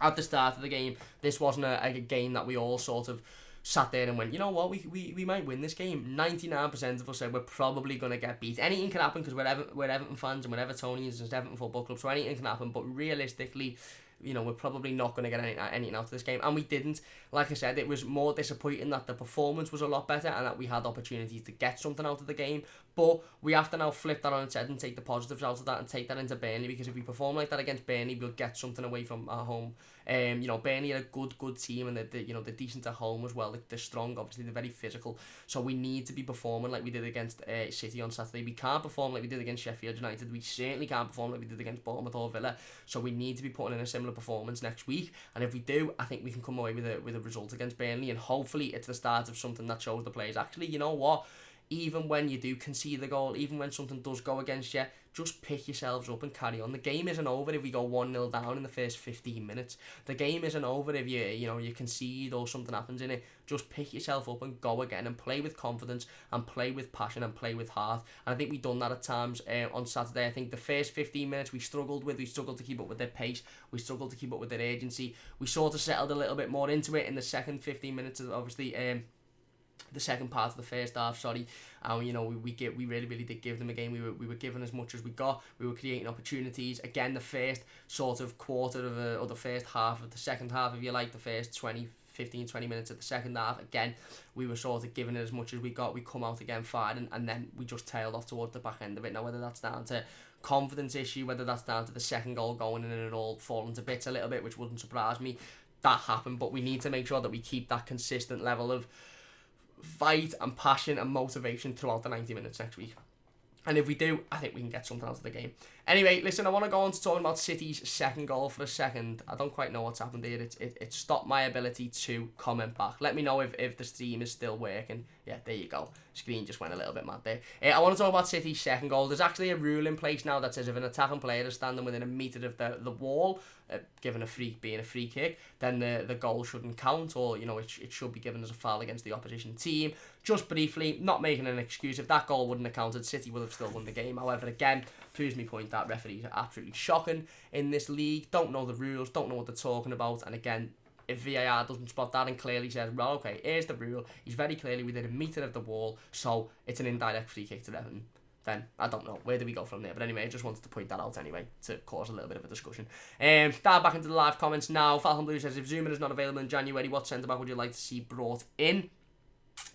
at the start of the game, this wasn't a game that we all sort of sat there and went, you know what, we might win this game. 99% of us said we're probably going to get beat. Anything can happen because we're Everton fans and we're Evertonians and Everton Football Club, so anything can happen. But realistically, we're probably not going to get anything out of this game. And we didn't. Like I said, it was more disappointing that the performance was a lot better and that we had opportunities to get something out of the game. But we have to now flip that on its head and take the positives out of that and take that into Burnley, because if we perform like that against Burnley, we'll get something away from our home. Burnley are a good team, and they're decent at home as well. They're strong, obviously, they're very physical. So we need to be performing like we did against City on Saturday. We can't perform like we did against Sheffield United. We certainly can't perform like we did against Bournemouth or Villa. So we need to be putting in a similar performance next week. And if we do, I think we can come away with a result against Burnley. And hopefully it's the start of something that shows the players, actually, you know what? Even when you do concede the goal, even when something does go against you, just pick yourselves up and carry on. The game isn't over if we go 1-0 down in the first 15 minutes. The game isn't over if you concede or something happens in it. Just pick yourself up and go again and play with confidence and play with passion and play with heart. And I think we've done that at times on Saturday. I think the first 15 minutes we struggled to keep up with their pace. We struggled to keep up with their urgency. We sort of settled a little bit more into it in the second 15 minutes, obviously. The second part of the first half, and we really did give them a game. We were given as much as we got. We were creating opportunities. Again, the first sort of quarter of or the first half of the second half, if you like, the first 15, 20 minutes of the second half, again, we were sort of giving it as much as we got. We come out again firing, and then we just tailed off towards the back end of it. Now, whether that's down to confidence issue, whether that's down to the second goal going in and it all falling to bits a little bit, which wouldn't surprise me, that happened. But we need to make sure that we keep that consistent level of fight and passion and motivation throughout the 90 minutes next week. And if we do, I think we can get something out of the game. Anyway, listen, I want to go on to talking about City's second goal for a second. I don't quite know what's happened here. It stopped my ability to comment back. Let me know if the stream is still working. Yeah, there you go. Screen just went a little bit mad there. I want to talk about City's second goal. There's actually a rule in place now that says if an attacking player is standing within a metre of the wall, given being a free kick, then the goal shouldn't count, or it should be given as a foul against the opposition team. Just briefly, not making an excuse, if that goal wouldn't have counted, City would have still won the game. However, again, proves me point that referees are absolutely shocking in this league, don't know the rules, don't know what they're talking about. And again, if VAR doesn't spot that and clearly says, well, okay, here's the rule, he's very clearly within a metre of the wall, so it's an indirect free kick to Everton, then I don't know, where do we go from there? But anyway, I just wanted to point that out anyway, to cause a little bit of a discussion. Dive back into the live comments now. Falcon Blue says, if Zuma is not available in January, what centre-back would you like to see brought in?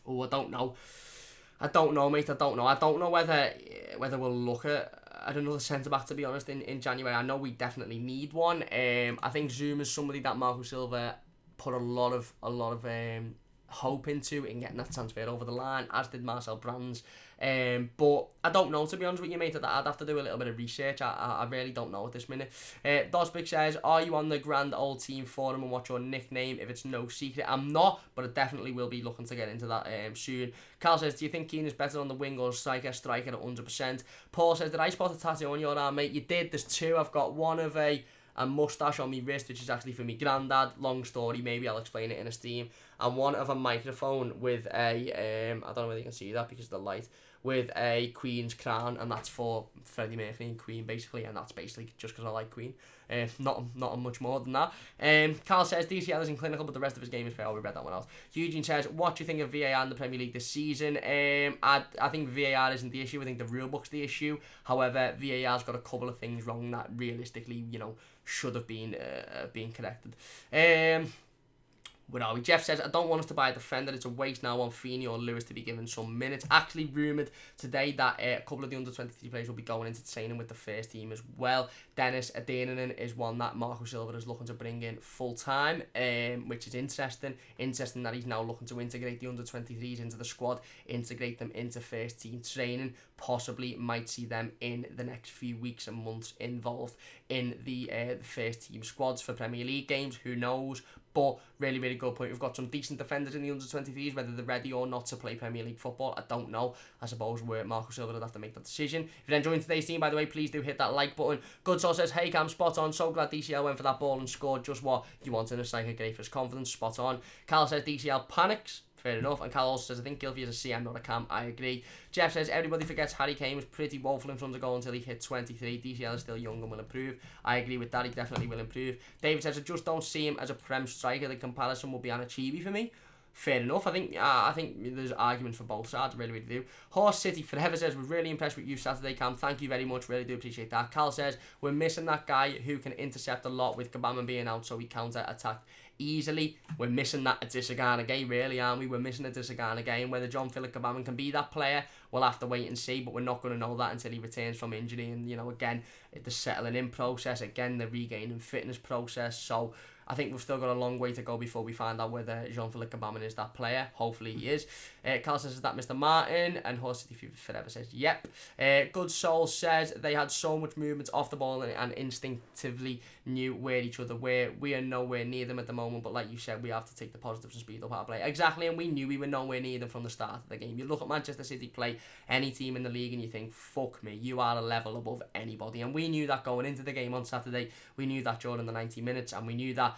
Oh, I don't know, mate, I don't know. I don't know whether we'll look at another centre-back, to be honest, in January. I know we definitely need one. I think Zuma's somebody that Marco Silva put a lot of hope into in getting that transfer over the line, as did Marcel Brands. But I don't know, to be honest with you, mate. I'd have to do a little bit of research. I really don't know at this minute. Dosbick says, are you on the Grand Old Team forum and what's your nickname? If it's no secret, I'm not, but I definitely will be looking to get into that soon. Carl says, do you think Keane is better on the wing or striker at 100%? Paul says, did I spot a tattoo on your arm, mate? You did. There's two. I've got one of a moustache on my wrist, which is actually for me granddad. Long story, maybe I'll explain it in a stream. And one of a microphone with a I don't know whether you can see that because of the light, with a Queen's crown, and that's for Freddie Mercury and Queen, basically, and that's basically just because I like Queen. Not much more than that. Carl says DCL isn't clinical, but the rest of his game is fair. Oh, we read that one out. Eugene says, what do you think of VAR in the Premier League this season? I think VAR isn't the issue. I think the rule book's the issue. However, VAR's got a couple of things wrong that realistically, should have been corrected. Where are we? Jeff says, I don't want us to buy a defender. It's a waste now on Feeney or Lewis to be given some minutes. Actually rumoured today that a couple of the under-23 players will be going into training with the first team as well. Dennis Adenanen is one that Marco Silva is looking to bring in full-time, which is interesting. Interesting that he's now looking to integrate the under-23s into the squad, integrate them into first team training. Possibly might see them in the next few weeks and months involved in the first team squads for Premier League games. Who knows? But really, really good point. We've got some decent defenders in the under-23s, whether they're ready or not to play Premier League football, I don't know. I suppose where Marco Silva would have to make that decision. If you're enjoying today's team, by the way, please do hit that like button. Good Soul says, hey Cam, spot on. So glad DCL went for that ball and scored just what you want in a striker. Great for his confidence, spot on. Carl says DCL panics. Fair enough. And Cal also says, I think Gylfi is a CM, not a Cam. I agree. Jeff says, everybody forgets Harry Kane was pretty woeful in front of goal until he hit 23. DCL is still young and will improve. I agree with that. He definitely will improve. David says, I just don't see him as a Prem striker. The comparison will be Anachibi for me. Fair enough. I think there's arguments for both sides. Really, really do. Horse City Forever says, we're really impressed with you Saturday, Cam. Thank you very much. Really do appreciate that. Cal says, we're missing that guy who can intercept a lot with Kabama being out, so we counter-attack easily. We're missing that Adisagana game, really, aren't we? We're missing a Adisagana game. Whether John Philip Gbamin can be that player, we'll have to wait and see, but we're not going to know that until he returns from injury. And, you know, again, the settling in process, again, the regaining fitness process. So I think we've still got a long way to go before we find out whether Jean-Philippe Gbamin is that player. Hopefully he is. Carl says, is that Mr. Martin? And Horse City Forever says, yep. Good Soul says, they had so much movement off the ball and instinctively knew where each other were. We are nowhere near them at the moment, but like you said, we have to take the positives and speed up our play. Exactly, and we knew we were nowhere near them from the start of the game. You look at Manchester City play any team in the league and you think, fuck me, you are a level above anybody. And we knew that going into the game on Saturday. We knew that during the 90 minutes, and we knew that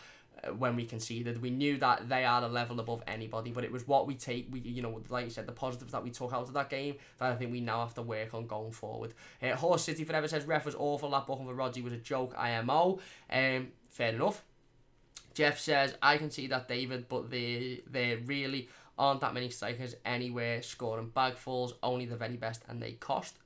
when we conceded, we knew that they are a level above anybody. But it was what we take, you know, like you said, the positives that we took out of that game that I think we now have to work on going forward. Horse City Forever says, ref was awful, that booking for Rodri was a joke, IMO. Fair enough. Jeff says, I can see that, David, but there really aren't that many strikers anywhere scoring bagfuls, only the very best, and they cost.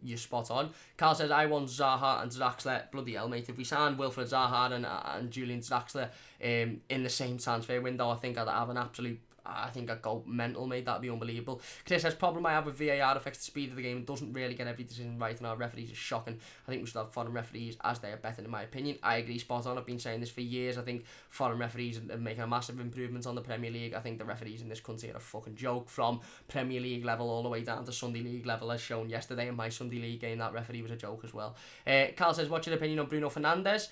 You're spot on. Carl says, I want Zaha and Draxler. Bloody hell, mate. If we signed Wilfred Zaha and Julian Draxler in the same transfer window, I think I'd have an absolute... I think I'd go mental, mate. That'd be unbelievable. Chris says, problem I have with VAR affects the speed of the game and doesn't really get every decision right, and our referees is shocking. I think we should have foreign referees as they are better, in my opinion. I agree, spot on. I've been saying this for years. I think foreign referees are making a massive improvement on the Premier League. I think the referees in this country are a fucking joke, from Premier League level all the way down to Sunday League level, as shown yesterday in my Sunday League game. That referee was a joke as well. Carl says, what's your opinion on Bruno Fernandes?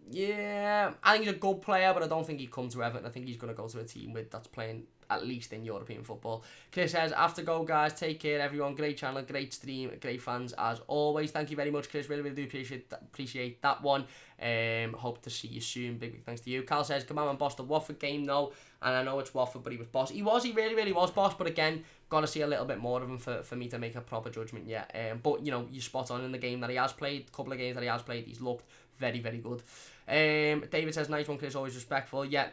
Yeah, I think he's a good player, but I don't think he'd come to Everton. I think he's going to go to a team that's playing at least in European football. Chris says, after go, guys, take care, everyone. Great channel, great stream, great fans as always. Thank you very much, Chris. Really, really do appreciate that one. Hope to see you soon. Big thanks to you. Carl says, come on, boss the Watford game, though. And I know it's Watford, but he was boss. He really, really was boss. But again, got to see a little bit more of him for me to make a proper judgment yet. But, you know, you're spot on in the game that he has played. A couple of games that he has played, he's looked very, very good. David says, nice one, Chris, always respectful. Yeah,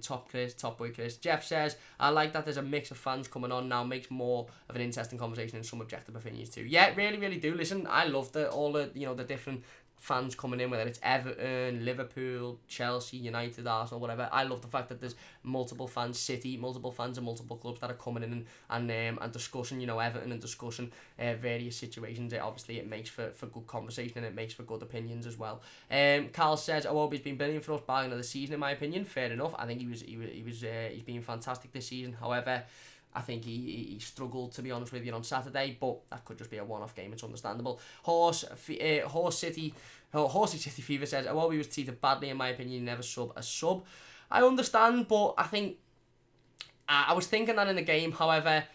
top Chris, top boy Chris. Jeff says, I like that there's a mix of fans coming on now, makes more of an interesting conversation and some objective opinions too. Yeah, really, really do. Listen, I love all the, you know, the different fans coming in, whether it's Everton, Liverpool, Chelsea, United, Arsenal, whatever. I love the fact that there's multiple fans, multiple fans and multiple clubs that are coming in and discussing, you know, Everton, and discussing various situations. Obviously, it makes for good conversation, and it makes for good opinions as well. Carl says, Iwobi's been brilliant for us by another season, in my opinion. Fair enough. I think he's been fantastic this season. However, I think he struggled, to be honest with you, on Saturday, but that could just be a one-off game. It's understandable. Horse City Fever says, Iwobi was treated badly, in my opinion. Never sub a sub. I understand, but I think I was thinking that in the game. However,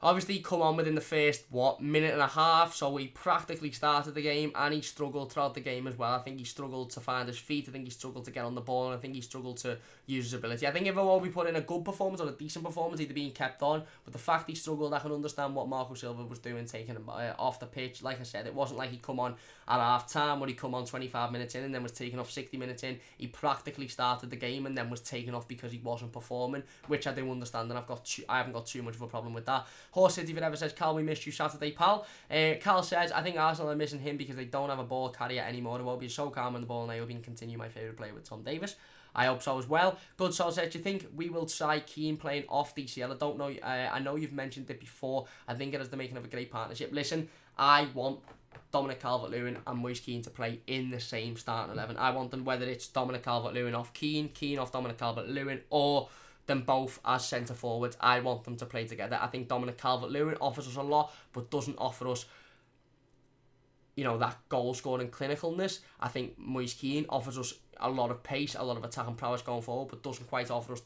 obviously he come on within the first, minute and a half, so he practically started the game, and he struggled throughout the game as well. I think he struggled to find his feet, I think he struggled to get on the ball, and I think he struggled to use his ability. I think if Iwobi put in a good performance or a decent performance, he'd have been kept on, but the fact he struggled, I can understand what Marco Silva was doing, taking him off the pitch. Like I said, it wasn't like he come on at half-time, or he come on 25 minutes in and then was taken off 60 minutes in. He practically started the game and then was taken off because he wasn't performing, which I do understand, and I haven't got too much of a problem with that. Horse City Forever says, Cal, we missed you Saturday, pal. Cal says, I think Arsenal are missing him because they don't have a ball carrier anymore. It won't be so calm on the ball, and I hope he can continue my favourite player with Tom Davis. I hope so as well. Good Soul says, do you think we will try Keane playing off DCL? I don't know. I know you've mentioned it before. I think it is the making of a great partnership. Listen, I want Dominic Calvert-Lewin and Moise Keane to play in the same starting 11. I want them, whether it's Dominic Calvert-Lewin off Keane, Keane off Dominic Calvert-Lewin, or them both as centre forwards. I want them to play together. I think Dominic Calvert-Lewin offers us a lot, but doesn't offer us, you know, that goal scoring clinicalness. I think Moise Keane offers us a lot of pace, a lot of attacking prowess going forward, but doesn't quite offer us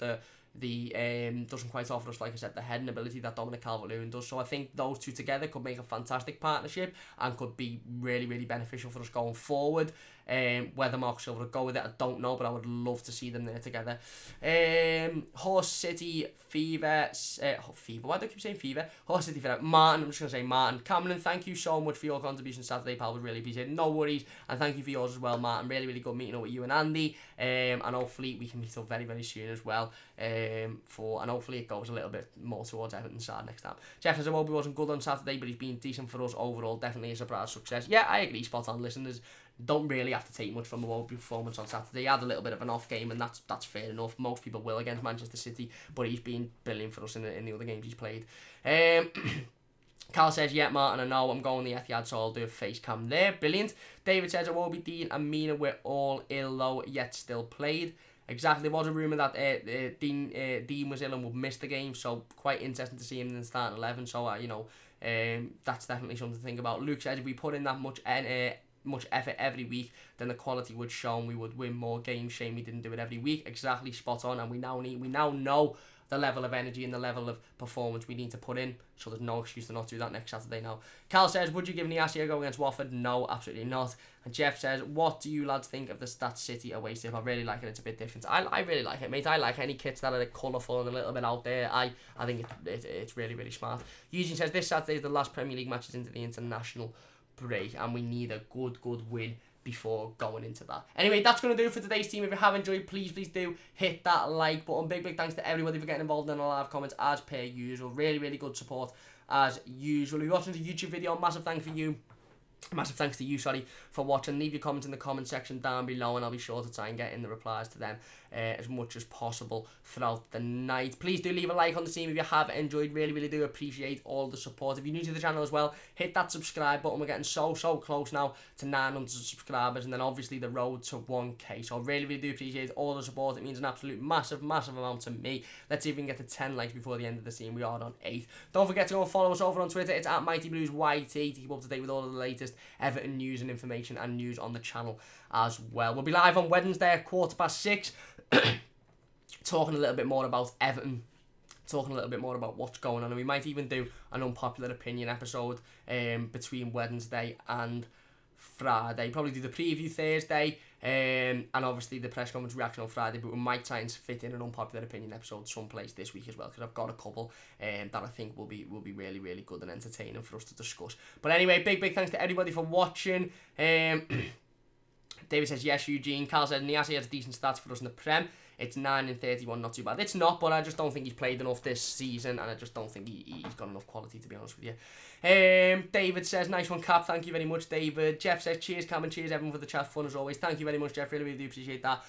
like I said, the heading ability that Dominic Calvert-Lewin does. So I think those two together could make a fantastic partnership and could be really, really beneficial for us going forward. Whether Marco Silva will go with it, I don't know, but I would love to see them there together. Horse City Fever, why do I keep saying Fever? Horse City Fever, Martin, I'm just going to say Martin. Cameron, thank you so much for your contribution Saturday, pal, we really appreciate it. No worries, and thank you for yours as well, Martin. Really, really good meeting up with you and Andy, and hopefully we can meet up very, very soon as well. and hopefully it goes a little bit more towards Everton's side next time. Jeff says Iwobi wasn't good on Saturday, but he's been decent for us overall. Definitely a surprise success. Yeah, I agree, spot on. Listeners don't really have to take much from Iwobi's performance on Saturday. He had a little bit of an off game, and that's fair enough. Most people will against Manchester City, but he's been brilliant for us in the other games he's played. Carl says, yeah, Martin, I know I'm going the Etihad, so I'll do a face cam there. Brilliant. David says, Iwobi, Dean and Mina were all ill, though, yet still played. Exactly. There was a rumour that Dean was ill and would miss the game, so quite interesting to see him in the starting 11. So, that's definitely something to think about. Luke says, if we put in that much effort every week, then the quality would show and we would win more games. Shame we didn't do it every week. Exactly, spot on. And we now know the level of energy and the level of performance we need to put in, so there's no excuse to not do that next Saturday now. Cal says, would you give Niasse a go against Watford? No, absolutely not. And Jeff says, what do you lads think of the Stats City away strip? I really like it. It's a bit different. I really like it, mate. I like any kits that are colourful and a little bit out there. I think it's really, really smart. Eugene says, this Saturday is the last Premier League matches into the international break, and we need a good win before going into that. Anyway, that's going to do it for today's team. If you have enjoyed, please do hit that like button. Big thanks to everybody for getting involved in the live comments as per usual. Really good support as usual. If you're watching the YouTube video, massive thanks to you, for watching. Leave your comments in the comment section down below, and I'll be sure to try and get in the replies to them as much as possible throughout the night. Please do leave a like on the stream if you have enjoyed. Really do appreciate all the support. If you're new to the channel as well, hit that subscribe button. We're getting so close now to 900 subscribers, and then obviously the road to 1k. So I really do appreciate all the support. It means an absolute massive amount to me. Let's see if we can get to 10 likes before the end of the stream. We are on 8. Don't forget to go and follow us over on Twitter. It's at MightyBluesYT to keep up to date with all of the latest Everton news and information and news on the channel as well. We'll be live on Wednesday at 6:15, talking a little bit more about Everton, talking a little bit more about what's going on, and we might even do an unpopular opinion episode between Wednesday and Friday. Probably do the preview Thursday, and obviously the press conference reaction on Friday, but we might try and fit in an unpopular opinion episode someplace this week as well, because I've got a couple that I think will be really good and entertaining for us to discuss. But anyway, big thanks to everybody for watching. David says, yes, Eugene. Carl says, Niasse has decent stats for us in the Prem. It's 9 and 31, not too bad. It's not, but I just don't think he's played enough this season, and I just don't think he's got enough quality, to be honest with you. David says, nice one, Cap. Thank you very much, David. Jeff says, cheers, Cam, and cheers, everyone, for the chat. Fun as always. Thank you very much, Jeff. Really do appreciate that.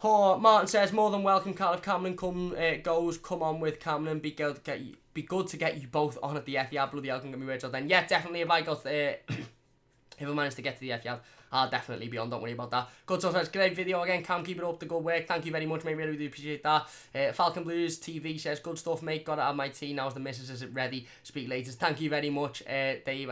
Martin says, more than welcome, Carl. If Cameron come on with Cameron. Be good to get you both on at the Etihad. Bloody hell, can get me words out then. Yeah, definitely. If I manage to get to the Etihad, I'll definitely be on, don't worry about that. Good stuff, that's great video again, Cam, keep it up, the good work, thank you very much, mate, really do appreciate that. Falcon Blues TV says, good stuff, mate, gotta have my tea, now's the missus, is it ready? Speak later, thank you very much, Dave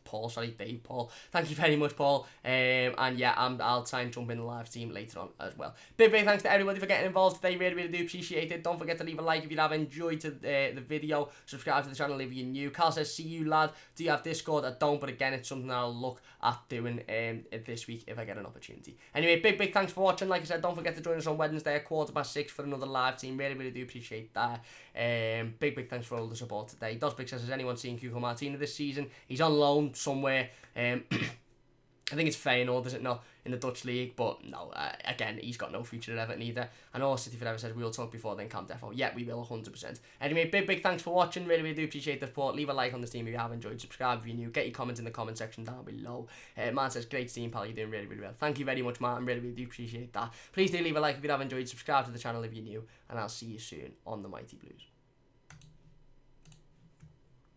Paul, thank you very much, Paul, and yeah, I'll try and jump in the live stream later on as well. Big thanks to everybody for getting involved today, really do appreciate it. Don't forget to leave a like if you have enjoyed the video, subscribe to the channel if you're new. Carl says, see you, lad. Do you have Discord? I don't, but again, it's something I'll look at doing this week if I get an opportunity. Anyway, big thanks for watching. Like I said, don't forget to join us on Wednesday at 6:15 for another live team. Really do appreciate that. Big thanks for all the support today. Dosbig says, has anyone seen Cuco Martina this season? He's on loan somewhere. I think it's Feyenoord, is it not, in the Dutch league, but no, again, he's got no future at Everton either. And all City Forever says, we'll talk before then, Camp Defo. Yeah, we will, 100%. Anyway, big thanks for watching, really do appreciate the support. Leave a like on the stream if you have enjoyed, subscribe if you're new, get your comments in the comment section down below. Martin says, great stream, pal, you're doing really well. Thank you very much, Martin, really do appreciate that. Please do leave a like if you have enjoyed, subscribe to the channel if you're new, and I'll see you soon on the Mighty Blues.